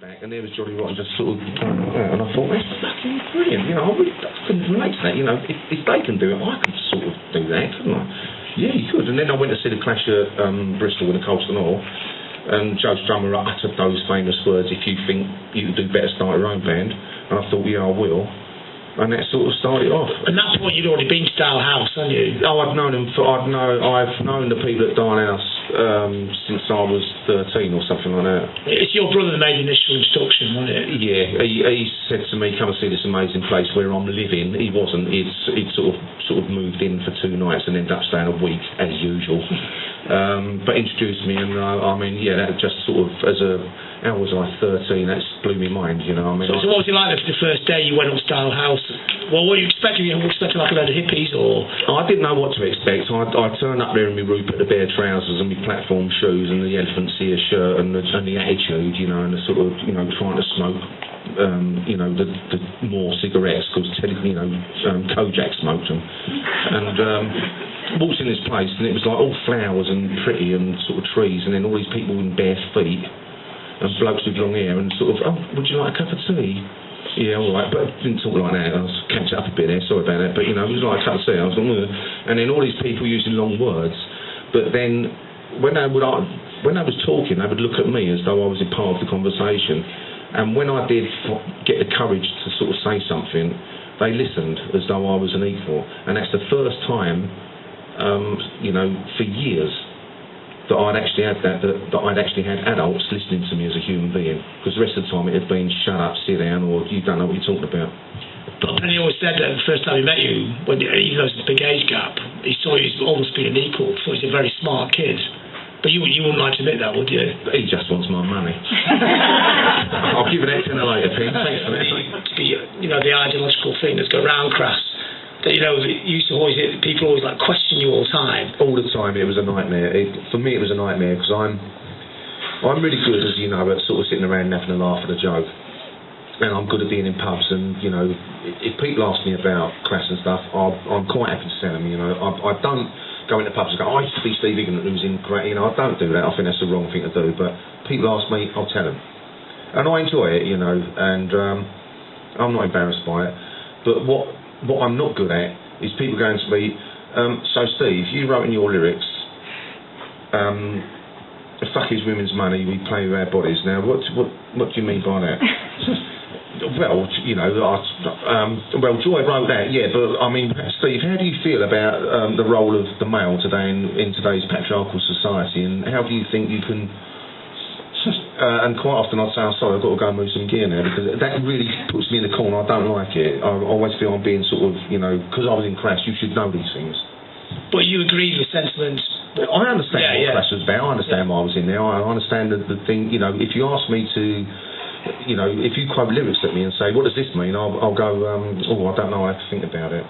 back, and there was Johnny Rotten just sort of going like that, and I thought, that's fucking brilliant, you know, I couldn't relate to that, you know, if they can do it, I could sort of do that, couldn't I? Yeah, you could. And then I went to see the Clash at Bristol with the Colston Hall, and Joe Strummer uttered those famous words, if you think you could do better, start your own band, and I thought, yeah, I will. And that sort of started off. And that's what you'd already been to Dial House, hadn't you? Oh, I've known them. I've known the people at Dial House since I was 13 or something like that. It's your brother that made the initial introduction, wasn't it? Yeah, he said to me, "Come and see this amazing place where I'm living." He wasn't. He'd sort of moved in for 2 nights and ended up staying a week as usual. But introduced me, and I mean, yeah, that just sort of how was I, 13? That blew me mind, you know. I mean, so what was it like the first day you went up to Dial House? Well, what were you expecting? You were expecting like a load of hippies, or? I didn't know what to expect. I turned up there in my Rupert the Bear trousers and my platform shoes and the elephant's ear shirt and the attitude, you know, and the sort of, you know, trying to smoke, you know, the more cigarettes because, you know, Kojak smoked them. And walked in this place and it was like all flowers and pretty and sort of trees, and then all these people in bare feet and blokes with long hair and sort of, oh, would you like a cup of tea? Yeah, all right, but I didn't talk like that. I was catching up a bit there, sorry about that. But, you know, it was like a cup of tea. I was like, ugh. And then all these people using long words. But then when they was talking, they would look at me as though I was a part of the conversation. And when I did get the courage to sort of say something, they listened as though I was an equal. And that's the first time, you know, for years, that I'd actually had that I'd actually had adults listening to me as a human being, because the rest of the time it had been shut up, sit down, or you don't know what you're talking about. But Penny always said that the first time he met you, when even though there's a big age gap, he saw you as almost being an equal, so he's a very smart kid. But you wouldn't like to admit that, would you? He just wants my money. I'll give it that to later, Pete. Thanks for that. To be, you know, the ideological thing that's going around Crass. That, you know, you used to always, people always like question you all the time. All the time, it was a nightmare. For me, it was a nightmare because I'm really good, as you know, at sort of sitting around and having a laugh at a joke. And I'm good at being in pubs, and you know, if people ask me about Crass and stuff, I'm quite happy to tell them. You know, I don't go into pubs and go, I used to be Steve Ignorant who's in Crass. You know, I don't do that. I think that's the wrong thing to do. But people ask me, I'll tell them, and I enjoy it. You know, and I'm not embarrassed by it. But what I'm not good at is people going to me, so Steve, you wrote in your lyrics, fuck is women's money, we play with our bodies. Now, what do you mean by that? Well, you know, well, Joy wrote that, yeah, but I mean, Steve, how do you feel about the role of the male today in today's patriarchal society, and how do you think you can... and quite often I'd say, I'm sorry, I've got to go and move some gear now, because that really puts me in the corner. I don't like it. I always feel I'm being sort of, you know, because I was in Crass, you should know these things. But you agreed with sentiments. I understand what Crass was about. I understand why I was in there. I understand the thing, you know, if you ask me to, you know, if you quote lyrics at me and say, what does this mean? I'll go, oh, I don't know, I have to think about it.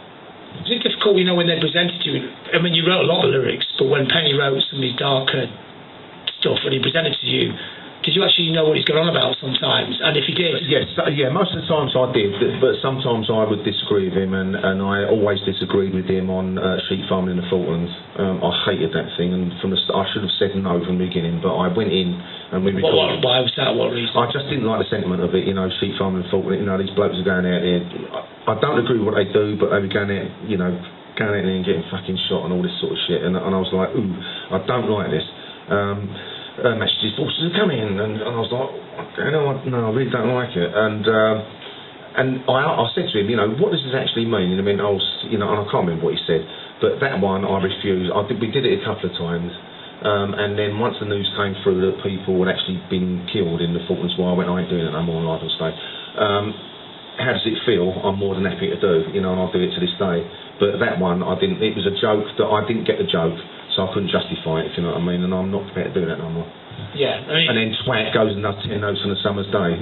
Is it difficult, you know, when they presented you? I mean, you wrote a lot of lyrics, but when Penny wrote some of his darker stuff and he presented to you, did you actually know what he's going on about sometimes? And if he did... Yes, yeah, most of the times I did, but sometimes I would disagree with him, and I always disagreed with him on sheep farming in the Falklands. I hated that thing, and from the start, I should have said no from the beginning, but I went in and we recorded... Why was that? What reason? I just didn't like the sentiment of it, you know, sheep farming in the Falklands, you know, these blokes are going out there. I don't agree with what they do, but they were going out, you know, going out there and getting fucking shot and all this sort of shit, and I was like, ooh, I don't like this. Messages, forces are coming, and I was like, no, I really don't like it. And I said to him, you know, what does this actually mean? And I mean, you know, and I can't remember what he said, but that one I refused. We did it a couple of times, and then once the news came through that people had actually been killed in the Falklands War, I went, I ain't doing it no more, live on stage. How does it feel? I'm more than happy to do, you know, and I'll do it to this day. But that one, I didn't. It was a joke that I didn't get the joke. So I couldn't justify it, if you know what I mean, and I'm not prepared to do that no more. Yeah, I mean... And then twat goes and does 10 notes on a summer's day.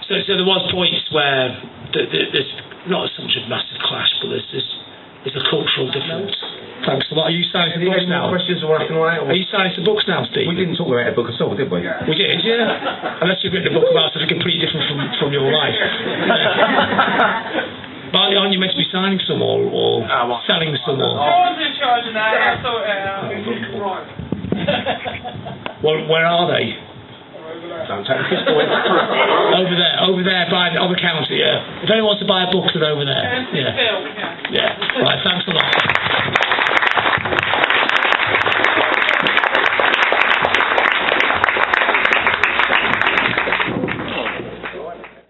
So there was points where there's not so much a massive clash, but there's a cultural difference. Thanks a lot. Are you signing some books now? Questions or anything like that? Are you signing some books now, Steve? We didn't talk about a book at all, did we? We did, yeah. Unless you've written a book about something completely different from your life. But aren't you meant to be signing some or selling some more? I wasn't in charge of that. I thought, right. Well, where are they? Don't take the piss, boys. Over there by on the counter. Yeah. If anyone wants to buy a book, they're over there. Yeah. Yeah. Right. Thanks a lot.